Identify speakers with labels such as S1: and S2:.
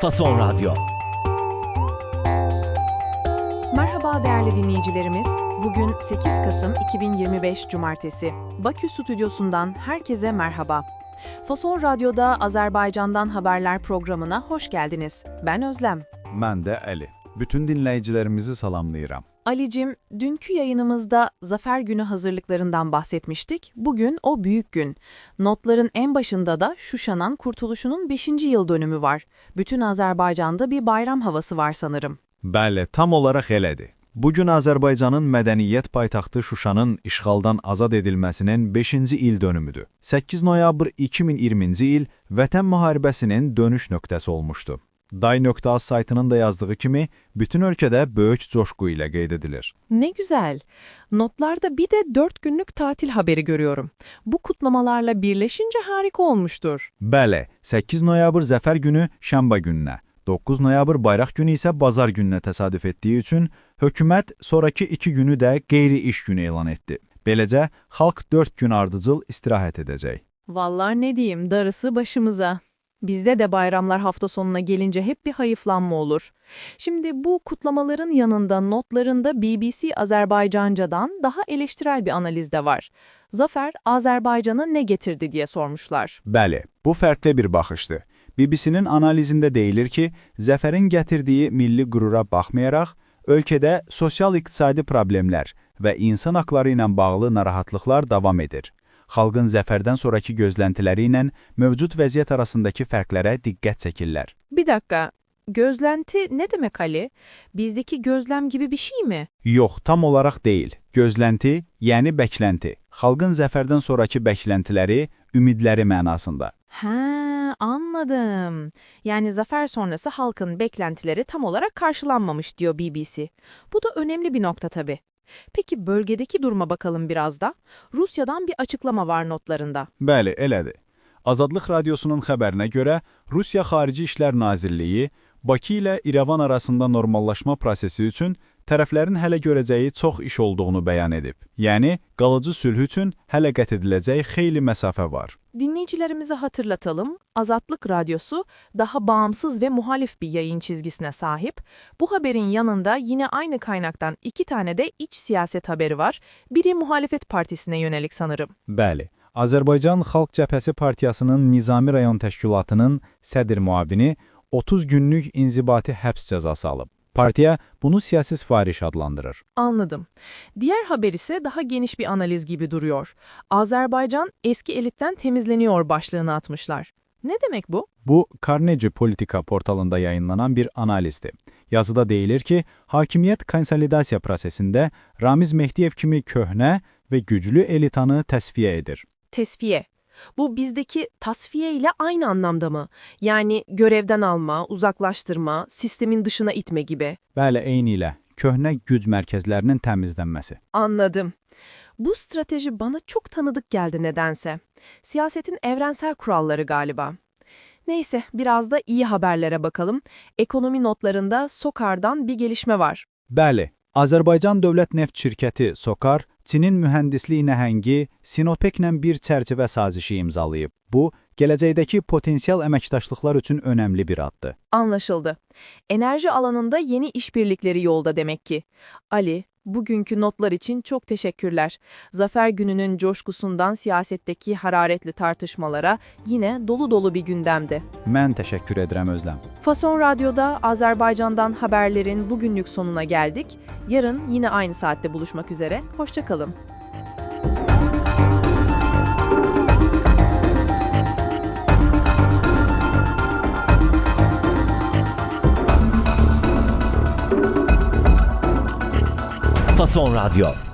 S1: Fason Radyo.
S2: Merhaba değerli dinleyicilerimiz. Bugün 8 Kasım 2025 Cumartesi. Bakü stüdyosundan herkese merhaba. Fason Radyo'da Azerbaycan'dan haberler programına hoş geldiniz. Ben Özlem.
S3: Mən də Əli. Bütün dinləyicilərimizi salamlayıram.
S2: Alicim, dünkü yayınımızda Zafer Günü hazırlıklarından bahsetmiştik. Bugün o büyük gün. Notların en başında da Şuşa'nın kurtuluşunun 5. yıl dönümü var. Bütün Azerbaycan'da bir bayram havası var sanırım.
S3: Bəli, tam olaraq elədir. Bugün Azərbaycanın mədəniyyət paytaxtı Şuşanın işğaldan azad edilməsinin 5-ci il dönümüdür. 8 noyabr 2020-ci il Vətən müharibəsinin dönüş nöqtəsi olmuşdu. Day.az saytının da yazdığı kimi bütün ölkədə böyük coşku ilə qeyd edilir.
S2: Ne güzel. Notlarda bir de 4 günlük tatil haberi görüyorum. Bu kutlamalarla birleşince harika olmuştur.
S3: Bəli, 8 noyabr Zəfər günü şənbə gününə, 9 noyabr bayraq günü isə bazar gününə təsadüf etdiyi üçün hökumət sonraki 2 günü də qeyri-iş günü elan etdi. Beləcə, xalq 4 gün ardıcıl istirahət edəcək.
S2: Vallahi ne diyeyim, darısı başımıza. Bizde de bayramlar hafta sonuna gelince hep bir hayıflanma olur. Şimdi bu kutlamaların yanında notlarında BBC Azerbaycanca'dan daha eleştirel bir analiz de var. Zafer, Azerbaycan'a ne getirdi diye sormuşlar.
S3: Bəli, bu fərqli bir baxışdır. BBC-nin analizində deyilir ki, zəfərin gətirdiyi milli qürura baxmayaraq, ölkədə sosial-iqtisadi problemlər və insan haqları ilə bağlı narahatlıqlar davam edir. Xalqın zəfərdən sonraki gözləntiləri ilə mövcud vəziyyət arasındakı fərqlərə diqqət çəkirlər.
S2: Bir dakika, gözlenti ne demek Ali? Bizdeki gözlem gibi bir şey mi?
S3: Yox, tam olaraq deyil. Gözlənti, yəni bəklənti. Xalqın zəfərdən sonraki bəkləntiləri, ümidləri mənasında.
S2: Ha, anladım. Yani zafer sonrası halkın beklentileri tam olarak karşılanmamış diyor BBC. Bu da önemli bir nokta tabii. Peki bölgedeki duruma bakalım biraz da. Rusya'dan bir açıklama var notlarında.
S3: Bəli, elədir. Azadlıq Radiosunun xəbərinə görə Rusiya Xarici İşlər Nazirliyi Bakı ilə İrəvan arasında normallaşma prosesi üçün tərəflərin hələ görəcəyi çox iş olduğunu bəyan edib. Yəni, qalıcı sülh üçün hələ qət ediləcək xeyli məsafə var.
S2: Dinleyicilerimize hatırlatalım, Azadlık Radyosu daha bağımsız ve muhalif bir yayın çizgisine sahip. Bu haberin yanında yine aynı kaynaktan 2 tane de iç siyaset haberi var. Biri muhalefet partisine yönelik sanırım.
S3: Bəli, Azərbaycan Xalq Cəbhəsi Partiyasının Nizami Rayon Təşkilatının sədr müavini 30 günlük inzibati həbs cəzası alıb. Partiya bunu siyasi sifariş adlandırır.
S2: Anladım. Diğer haber ise daha geniş bir analiz gibi duruyor. Azerbaycan eski elitten temizleniyor başlığını atmışlar. Ne demek bu?
S3: Bu, Carnegie Politika portalında yayınlanan bir analizdir. Yazıda deyilir ki, hakimiyyət konsolidasiya prosesində Ramiz Mehdiyev kimi köhnə və güclü elitanı təsfiyə edir.
S2: Tesfiye. Bu bizdeki tasfiye ile aynı anlamda mı? Yani görevden alma, uzaklaştırma, sistemin dışına itme gibi.
S3: Bəli, eyni ilə köhnə güc mərkəzlərinin təmizlənməsi.
S2: Anladım. Bu strateji bana çok tanıdık geldi nedense. Siyasetin evrensel kuralları galiba. Neyse, biraz da iyi haberlere bakalım. Ekonomi notlarında SOCAR'dan bir gelişme var.
S3: Bəli, Azərbaycan Dövlət Neft Şirkəti SOCAR, Çinin mühəndislik nəhəngi Sinopeclə bir çərçivə sazişi imzalayıb. Bu, gələcəkdəki potensial əməkdaşlıqlar üçün önəmli bir addır.
S2: Anlaşıldı. Enerji alanında yeni işbirlikleri yolda demek ki. Ali, bugünkü notlar için çok teşekkürler. Zafer gününün coşkusundan siyasetteki hararetli tartışmalara yine dolu dolu bir gündemdi.
S3: Mən təşəkkür edirəm Özlem.
S2: Fason Radyo'da Azerbaycan'dan haberlerin bugünlük sonuna geldik. Yarın yine aynı saatte buluşmak üzere. Hoşça kalın.
S1: Fason Radyo.